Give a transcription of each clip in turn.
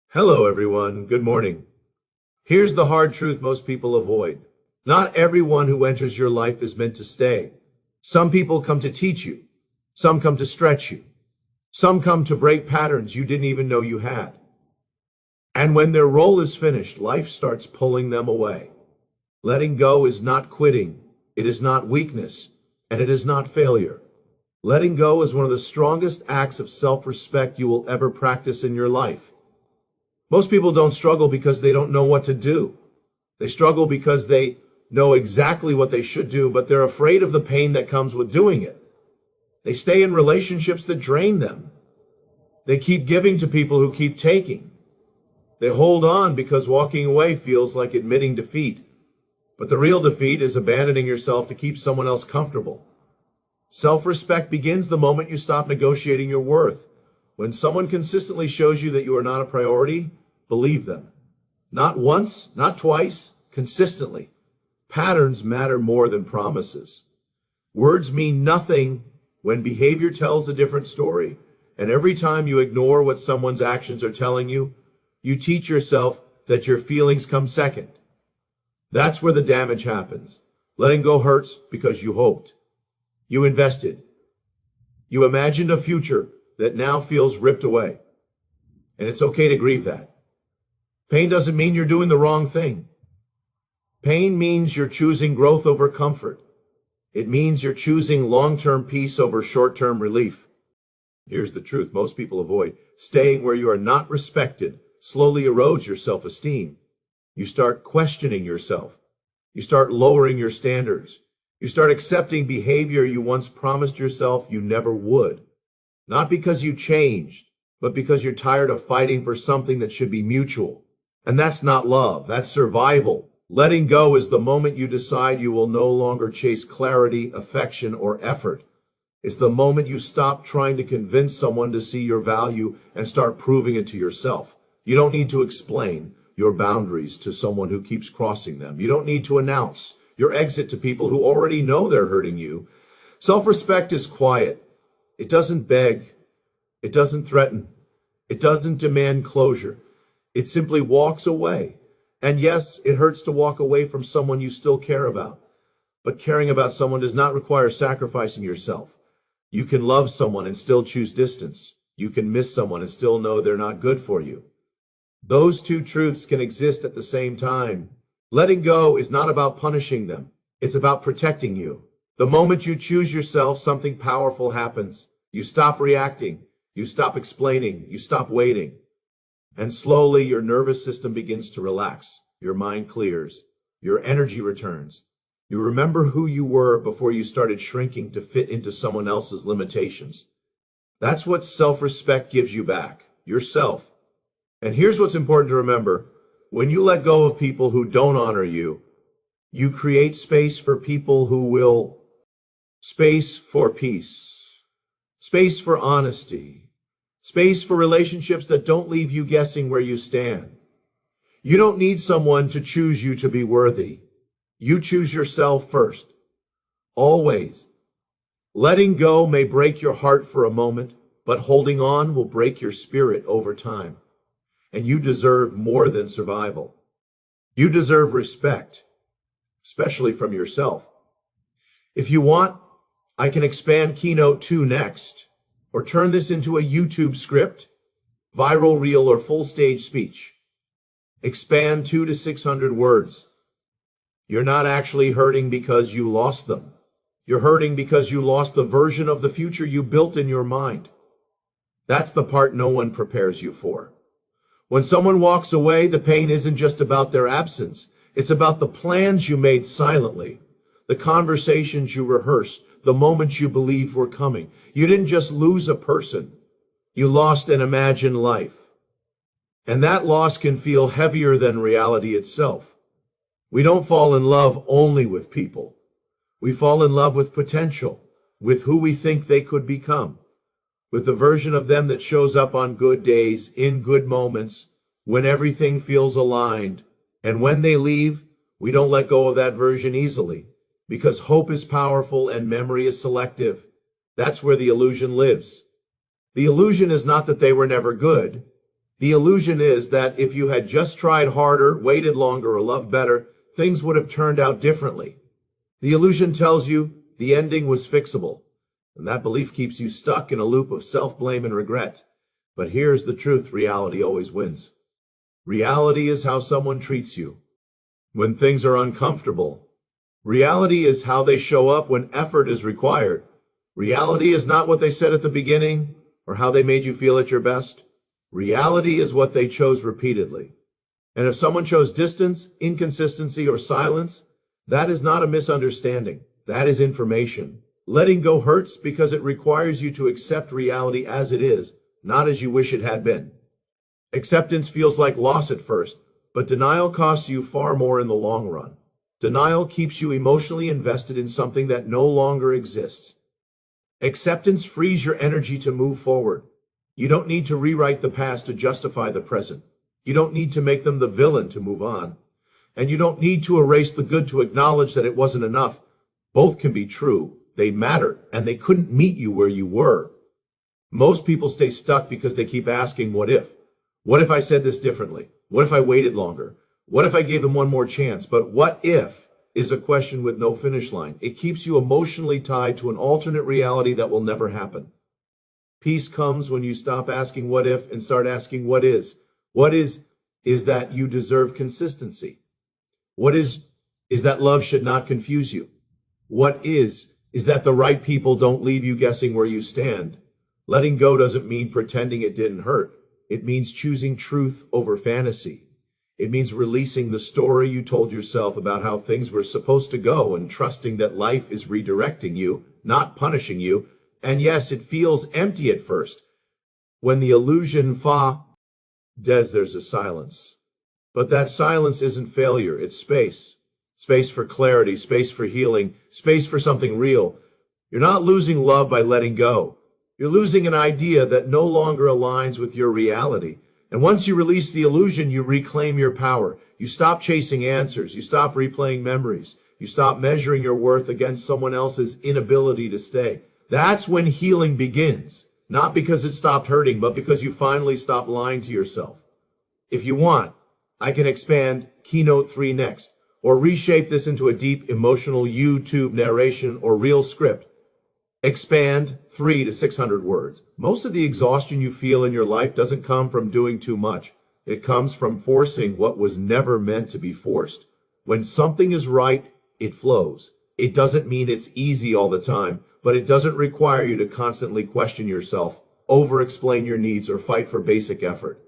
Hello, everyone. Good morning. Here's the hard truth most people avoid. Not everyone who enters your life is meant to stay. Some people come to teach you. Some come to stretch you. Some come to break patterns you didn't even know you had. And when their role is finished, life starts pulling them away. Letting go is not quitting. It is not weakness. And it is not failure. Letting go is one of the strongest acts of self-respect you will ever practice in your life. Most people don't struggle because they don't know what to do. They struggle because they know exactly what they should do, but they're afraid of the pain that comes with doing it. They stay in relationships that drain them. They keep giving to people who keep taking. They hold on because walking away feels like admitting defeat. But the real defeat is abandoning yourself to keep someone else comfortable. Self-respect begins the moment you stop negotiating your worth. When someone consistently shows you that you are not a priority, believe them. Not once, not twice, consistently. Patterns matter more than promises. Words mean nothing when behavior tells a different story. And every time you ignore what someone's actions are telling you, you teach yourself that your feelings come second. That's where the damage happens. Letting go hurts because you hoped. You invested. You imagined a future that now feels ripped away. And it's okay to grieve that. Pain doesn't mean you're doing the wrong thing. Pain means you're choosing growth over comfort. It means you're choosing long-term peace over short-term relief. Here's the truth most people avoid. Staying where you are not respected slowly erodes your self-esteem. You start questioning yourself. You start lowering your standards. You start accepting behavior you once promised yourself you never would. Not because you changed, but because you're tired of fighting for something that should be mutual. And that's not love, that's survival. Letting go is the moment you decide you will no longer chase clarity, affection, or effort. It's the moment you stop trying to convince someone to see your value and start proving it to yourself. You don't need to explain your boundaries to someone who keeps crossing them. You don't need to announce your exit to people who already know they're hurting you. Self-respect is quiet. It doesn't beg. It doesn't threaten. It doesn't demand closure. It simply walks away. And yes, it hurts to walk away from someone you still care about. But caring about someone does not require sacrificing yourself. You can love someone and still choose distance. You can miss someone and still know they're not good for you. Those two truths can exist at the same time. Letting go is not about punishing them. It's about protecting you. The moment you choose yourself, something powerful happens. You stop reacting. You stop explaining. You stop waiting. And slowly your nervous system begins to relax. Your mind clears. Your energy returns. You remember who you were before you started shrinking to fit into someone else's limitations. That's what self-respect gives you back. Yourself. And here's what's important to remember. When you let go of people who don't honor you, you create space for people who will. Space for peace, space for honesty, space for relationships that don't leave you guessing where you stand. You don't need someone to choose you to be worthy. You choose yourself first. Always. Letting go may break your heart for a moment, but holding on will break your spirit over time. And you deserve more than survival. You deserve respect, especially from yourself. If you want, I can expand Keynote 2 next, or turn this into a YouTube script, viral reel, or full stage speech. Expand 200 to 600 words. You're not actually hurting because you lost them. You're hurting because you lost the version of the future you built in your mind. That's the part no one prepares you for. When someone walks away, the pain isn't just about their absence. It's about the plans you made silently, the conversations you rehearsed, the moments you believed were coming. You didn't just lose a person. You lost an imagined life. And that loss can feel heavier than reality itself. We don't fall in love only with people. We fall in love with potential, with who we think they could become, with the version of them that shows up on good days, in good moments, when everything feels aligned. And when they leave, we don't let go of that version easily. Because hope is powerful and memory is selective. That's where the illusion lives. The illusion is not that they were never good. The illusion is that if you had just tried harder, waited longer, or loved better, things would have turned out differently. The illusion tells you the ending was fixable, and that belief keeps you stuck in a loop of self-blame and regret. But here's the truth: reality always wins. Reality is how someone treats you when things are uncomfortable. Reality is how they show up when effort is required. Reality is not what they said at the beginning or how they made you feel at your best. Reality is what they chose repeatedly. And if someone chose distance, inconsistency, or silence, that is not a misunderstanding. That is information. Letting go hurts because it requires you to accept reality as it is, not as you wish it had been. Acceptance feels like loss at first, but denial costs you far more in the long run. Denial keeps you emotionally invested in something that no longer exists. Acceptance frees your energy to move forward. You don't need to rewrite the past to justify the present. You don't need to make them the villain to move on. And you don't need to erase the good to acknowledge that it wasn't enough. Both can be true. They matter, and they couldn't meet you where you were. Most people stay stuck because they keep asking, what if? What if I said this differently? What if I waited longer? What if I gave them one more chance? But what if is a question with no finish line. It keeps you emotionally tied to an alternate reality that will never happen. Peace comes when you stop asking what if and start asking what is. What is that you deserve consistency. What is that love should not confuse you. What is that the right people don't leave you guessing where you stand. Letting go doesn't mean pretending it didn't hurt. It means choosing truth over fantasy. It means releasing the story you told yourself about how things were supposed to go and trusting that life is redirecting you, not punishing you. And yes, it feels empty at first. When the illusion there's a silence. But that silence isn't failure, it's space. Space for clarity, space for healing, space for something real. You're not losing love by letting go. You're losing an idea that no longer aligns with your reality. And once you release the illusion, you reclaim your power. You stop chasing answers. You stop replaying memories. You stop measuring your worth against someone else's inability to stay. That's when healing begins. Not because it stopped hurting, but because you finally stopped lying to yourself. If you want, I can expand Keynote 3 next, or reshape this into a deep emotional YouTube narration or real script. Expand 300 to 600 words. Most of the exhaustion you feel in your life doesn't come from doing too much. It comes from forcing what was never meant to be forced. When something is right, it flows. It doesn't mean it's easy all the time, but it doesn't require you to constantly question yourself, over-explain your needs, or fight for basic effort.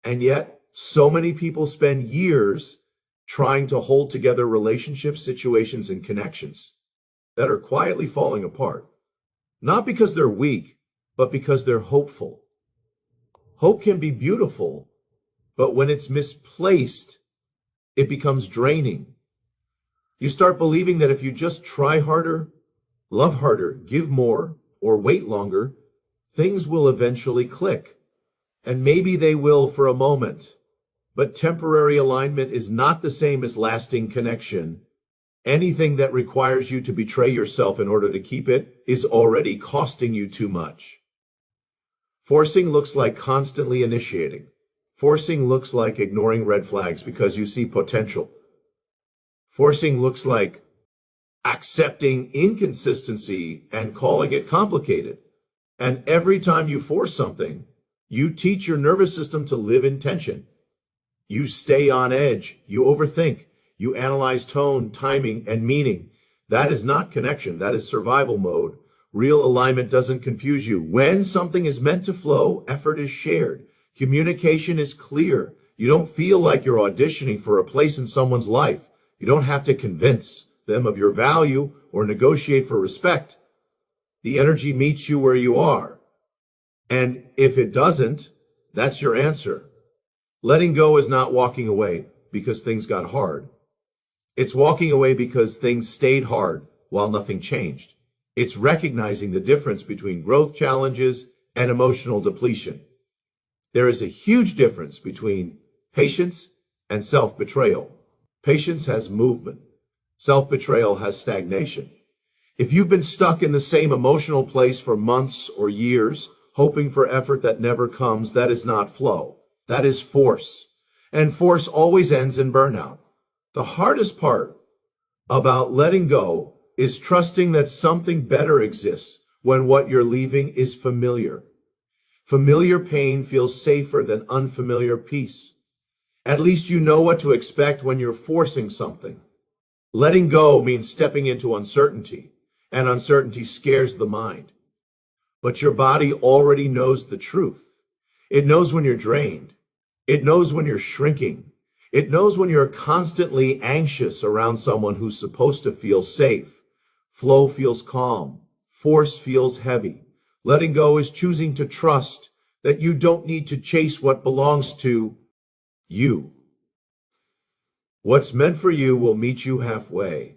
And yet, so many people spend years trying to hold together relationships, situations, and connections that are quietly falling apart. Not because they're weak, but because they're hopeful. Hope can be beautiful, but when it's misplaced, it becomes draining. You start believing that if you just try harder, love harder, give more, or wait longer, things will eventually click. And maybe they will for a moment. But temporary alignment is not the same as lasting connection. Anything that requires you to betray yourself in order to keep it is already costing you too much. Forcing looks like constantly initiating. Forcing looks like ignoring red flags because you see potential. Forcing looks like accepting inconsistency and calling it complicated. And every time you force something, you teach your nervous system to live in tension. You stay on edge. You overthink. You analyze tone, timing, and meaning. That is not connection. That is survival mode. Real alignment doesn't confuse you. When something is meant to flow, effort is shared. Communication is clear. You don't feel like you're auditioning for a place in someone's life. You don't have to convince them of your value or negotiate for respect. The energy meets you where you are. And if it doesn't, that's your answer. Letting go is not walking away because things got hard. It's walking away because things stayed hard while nothing changed. It's recognizing the difference between growth challenges and emotional depletion. There is a huge difference between patience and self-betrayal. Patience has movement. Self-betrayal has stagnation. If you've been stuck in the same emotional place for months or years, hoping for effort that never comes. That is not flow. That is force. And force always ends in burnout. The hardest part about letting go is trusting that something better exists when what you're leaving is familiar. Familiar pain feels safer than unfamiliar peace. At least you know what to expect when you're forcing something. Letting go means stepping into uncertainty, and uncertainty scares the mind. But your body already knows the truth. It knows when you're drained. It knows when you're shrinking. It knows when you're constantly anxious around someone who's supposed to feel safe. Flow feels calm. Force feels heavy. Letting go is choosing to trust that you don't need to chase what belongs to you. What's meant for you will meet you halfway.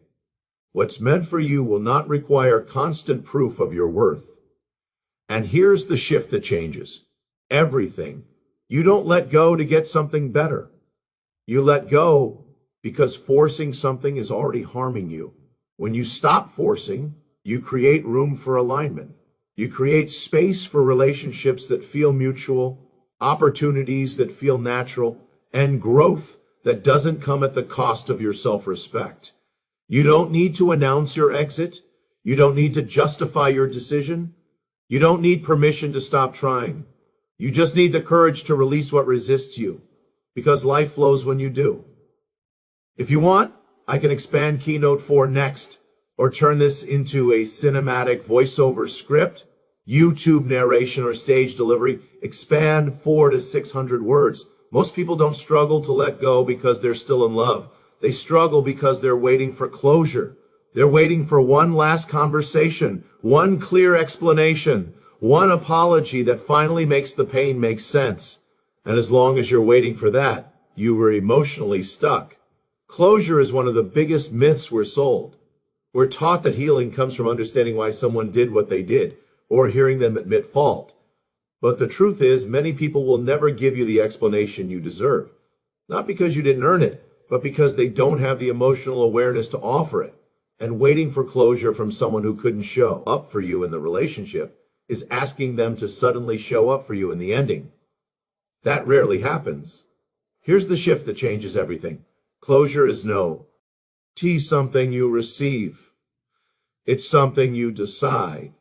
What's meant for you will not require constant proof of your worth. And here's the shift that changes everything. You don't let go to get something better. You let go because forcing something is already harming you. When you stop forcing, you create room for alignment. You create space for relationships that feel mutual, opportunities that feel natural, and growth that doesn't come at the cost of your self-respect. You don't need to announce your exit. You don't need to justify your decision. You don't need permission to stop trying. You just need the courage to release what resists you, because life flows when you do. If you want, I can expand Keynote 4 next, or turn this into a cinematic voiceover script, YouTube narration, or stage delivery. Expand 400 to 600 words. Most people don't struggle to let go because they're still in love. They struggle because they're waiting for closure. They're waiting for one last conversation, one clear explanation, one apology that finally makes the pain make sense. And as long as you're waiting for that, you were emotionally stuck. Closure is one of the biggest myths we're sold. We're taught that healing comes from understanding why someone did what they did, or hearing them admit fault. But the truth is, many people will never give you the explanation you deserve. Not because you didn't earn it, but because they don't have the emotional awareness to offer it. And waiting for closure from someone who couldn't show up for you in the relationship is asking them to suddenly show up for you in the ending. That rarely happens. Here's the shift that changes everything. Closure is no something you receive. It's something you decide.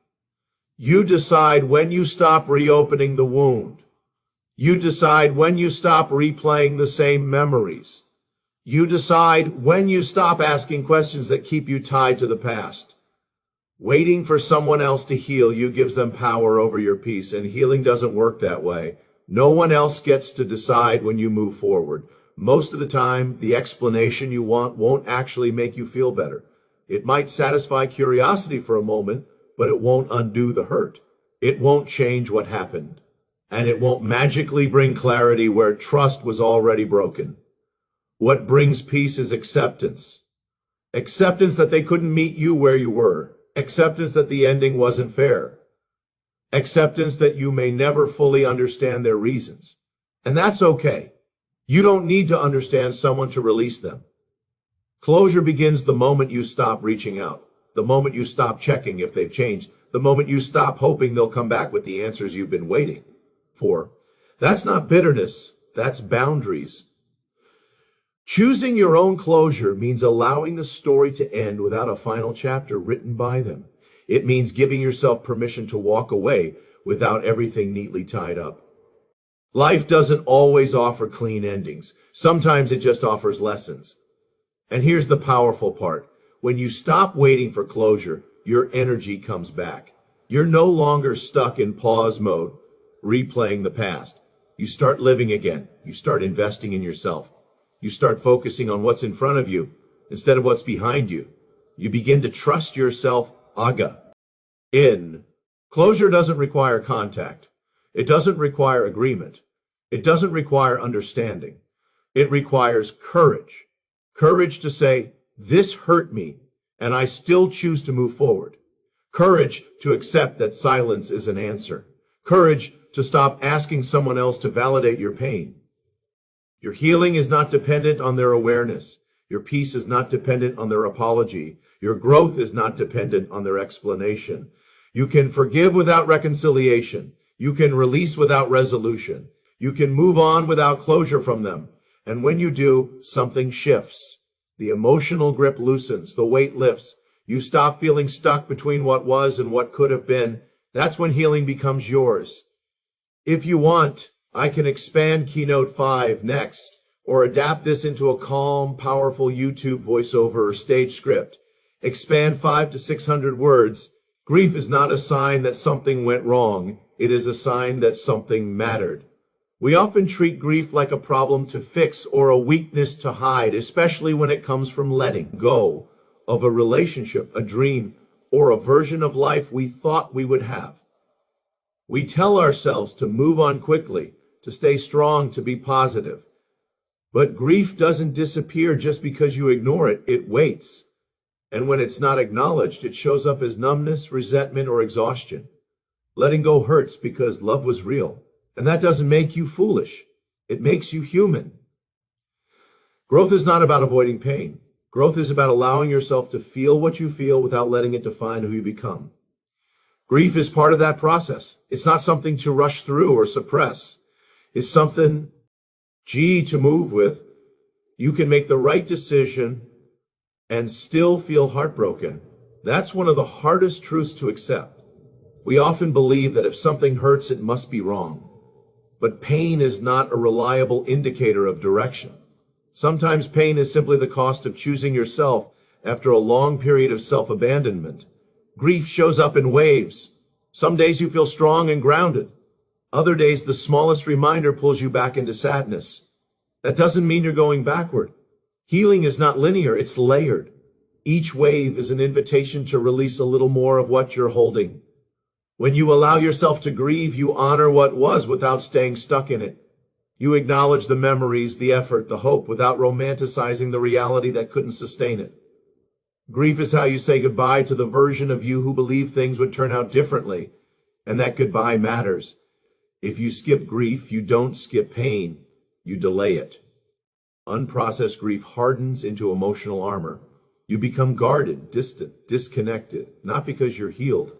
You decide when you stop reopening the wound. You decide when you stop replaying the same memories. You decide when you stop asking questions that keep you tied to the past. Waiting for someone else to heal you gives them power over your peace, and healing doesn't work that way. No one else gets to decide when you move forward. Most of the time, the explanation you want won't actually make you feel better. It might satisfy curiosity for a moment, but it won't undo the hurt. It won't change what happened. And it won't magically bring clarity where trust was already broken. What brings peace is acceptance. Acceptance that they couldn't meet you where you were. Acceptance that the ending wasn't fair. Acceptance that you may never fully understand their reasons. And that's okay. You don't need to understand someone to release them. Closure begins the moment you stop reaching out. The moment you stop checking if they've changed. The moment you stop hoping they'll come back with the answers you've been waiting for. That's not bitterness. That's boundaries. Choosing your own closure means allowing the story to end without a final chapter written by them. It means giving yourself permission to walk away without everything neatly tied up. Life doesn't always offer clean endings. Sometimes it just offers lessons. And here's the powerful part. When you stop waiting for closure, your energy comes back. You're no longer stuck in pause mode, replaying the past. You start living again. You start investing in yourself. You start focusing on what's in front of you instead of what's behind you. You begin to trust yourself in. Closure doesn't require contact. It doesn't require agreement. It doesn't require understanding. It requires courage. Courage to say, this hurt me, and I still choose to move forward. Courage to accept that silence is an answer. Courage to stop asking someone else to validate your pain. Your healing is not dependent on their awareness. Your peace is not dependent on their apology. Your growth is not dependent on their explanation. You can forgive without reconciliation. You can release without resolution. You can move on without closure from them. And when you do, something shifts. The emotional grip loosens, the weight lifts. You stop feeling stuck between what was and what could have been. That's when healing becomes yours. If you want, I can expand Keynote 5 next, or adapt this into a calm, powerful YouTube voiceover or stage script. Expand 500 to 600 words. Grief is not a sign that something went wrong. It is a sign that something mattered. We often treat grief like a problem to fix or a weakness to hide, especially when it comes from letting go of a relationship, a dream, or a version of life we thought we would have. We tell ourselves to move on quickly, to stay strong, to be positive. But grief doesn't disappear just because you ignore it. It waits. And when it's not acknowledged, it shows up as numbness, resentment, or exhaustion. Letting go hurts because love was real. And that doesn't make you foolish. It makes you human. Growth is not about avoiding pain. Growth is about allowing yourself to feel what you feel without letting it define who you become. Grief is part of that process. It's not something to rush through or suppress. It's something, to move with. You can make the right decision and still feel heartbroken. That's one of the hardest truths to accept. We often believe that if something hurts, it must be wrong. But pain is not a reliable indicator of direction. Sometimes pain is simply the cost of choosing yourself after a long period of self-abandonment. Grief shows up in waves. Some days you feel strong and grounded. Other days, the smallest reminder pulls you back into sadness. That doesn't mean you're going backward. Healing is not linear, it's layered. Each wave is an invitation to release a little more of what you're holding. When you allow yourself to grieve, you honor what was without staying stuck in it. You acknowledge the memories, the effort, the hope, without romanticizing the reality that couldn't sustain it. Grief is how you say goodbye to the version of you who believed things would turn out differently, and that goodbye matters. If you skip grief, you don't skip pain, you delay it. Unprocessed grief hardens into emotional armor. You become guarded, distant, disconnected, not because you're healed,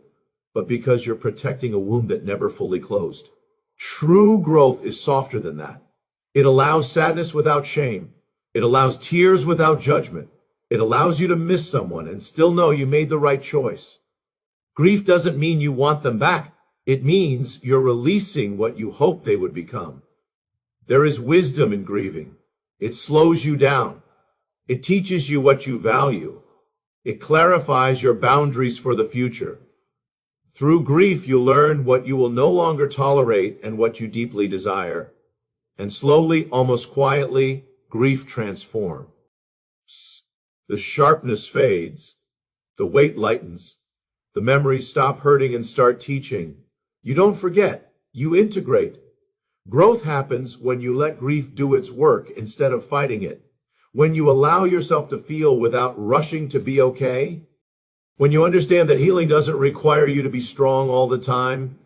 but because you're protecting a wound that never fully closed. True growth is softer than that. It allows sadness without shame. It allows tears without judgment. It allows you to miss someone and still know you made the right choice. Grief doesn't mean you want them back. It means you're releasing what you hoped they would become. There is wisdom in grieving. It slows you down. It teaches you what you value. It clarifies your boundaries for the future. Through grief, you learn what you will no longer tolerate and what you deeply desire. And slowly, almost quietly, grief transforms. The sharpness fades. The weight lightens. The memories stop hurting and start teaching. You don't forget. You integrate. Growth happens when you let grief do its work instead of fighting it. When you allow yourself to feel without rushing to be okay. When you understand that healing doesn't require you to be strong all the time.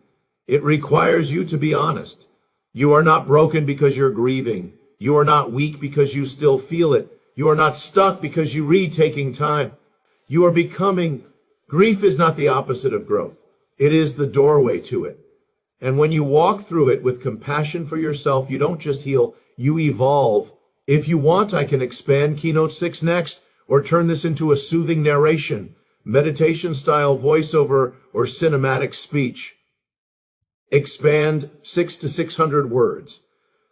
It requires you to be honest. You are not broken because you're grieving. You are not weak because you still feel it. You are not stuck because you read taking time. You are becoming. Grief is not the opposite of growth. It is the doorway to it. And when you walk through it with compassion for yourself, you don't just heal, you evolve. If you want, I can expand Keynote 6 next, or turn this into a soothing narration, meditation style voiceover, or cinematic speech. Expand 600 to 600 words.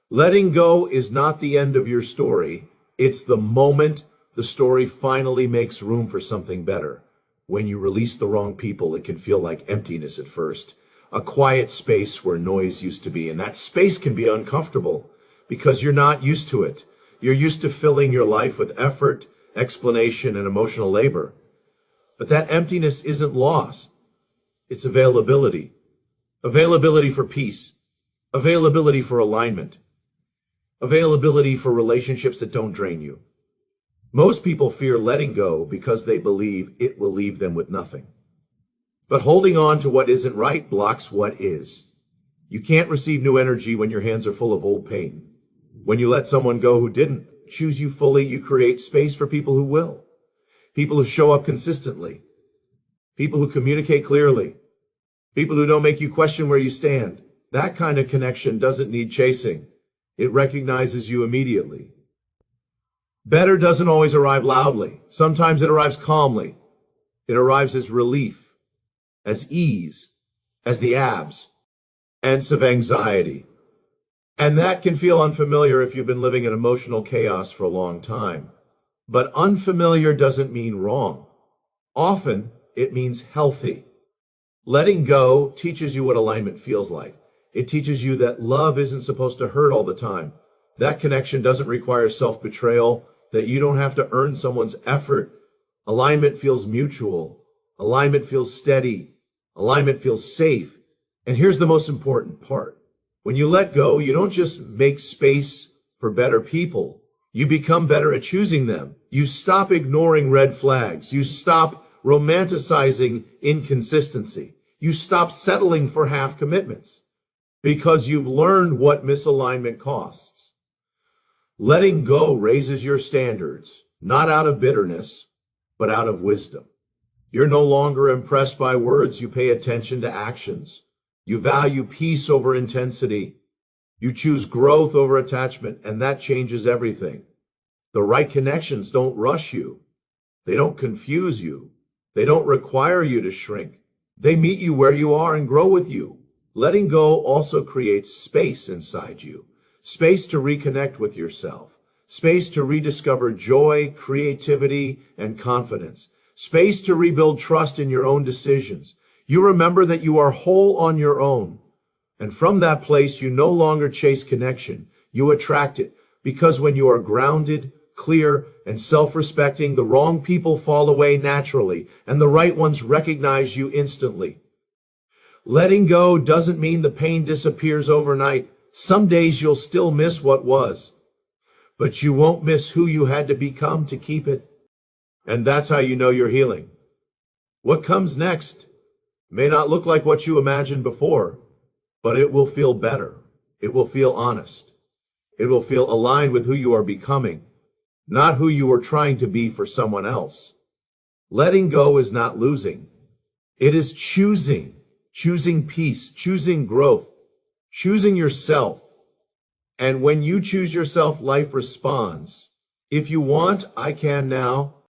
Letting go is not the end of your story. It's the moment the story finally makes room for something better. When you release the wrong people, it can feel like emptiness at first. A quiet space where noise used to be. And that space can be uncomfortable because you're not used to it. You're used to filling your life with effort, explanation, and emotional labor. But that emptiness isn't loss. It's availability. Availability for peace. Availability for alignment. Availability for relationships that don't drain you. Most people fear letting go because they believe it will leave them with nothing. But holding on to what isn't right blocks what is. You can't receive new energy when your hands are full of old pain. When you let someone go who didn't choose you fully, you create space for people who will. People who show up consistently. People who communicate clearly. People who don't make you question where you stand. That kind of connection doesn't need chasing. It recognizes you immediately. Better doesn't always arrive loudly. Sometimes it arrives calmly. It arrives as relief, as ease, as the absence of anxiety. And that can feel unfamiliar if you've been living in emotional chaos for a long time. But unfamiliar doesn't mean wrong. Often, it means healthy. Letting go teaches you what alignment feels like. It teaches you that love isn't supposed to hurt all the time. That connection doesn't require self-betrayal, that you don't have to earn someone's effort. Alignment feels mutual. Alignment feels steady. Alignment feels safe. And here's the most important part. When you let go, you don't just make space for better people. You become better at choosing them. You stop ignoring red flags. You stop romanticizing inconsistency. You stop settling for half commitments because you've learned what misalignment costs. Letting go raises your standards, not out of bitterness, but out of wisdom. You're no longer impressed by words. You pay attention to actions. You value peace over intensity. You choose growth over attachment, and that changes everything. The right connections don't rush you. They don't confuse you. They don't require you to shrink. They meet you where you are and grow with you. Letting go also creates space inside you. Space to reconnect with yourself. Space to rediscover joy, creativity, and confidence. Space to rebuild trust in your own decisions. You remember that you are whole on your own. And from that place, you no longer chase connection. You attract it. Because when you are grounded, clear, and self-respecting, the wrong people fall away naturally, and the right ones recognize you instantly. Letting go doesn't mean the pain disappears overnight. Some days you'll still miss what was, but you won't miss who you had to become to keep it. And that's how you know you're healing. What comes next may not look like what you imagined before, but it will feel better. It will feel honest. It will feel aligned with who you are becoming, not who you were trying to be for someone else. Letting go is not losing. It is choosing peace, choosing growth, choosing yourself. And when you choose yourself, life responds. If you want, I can now.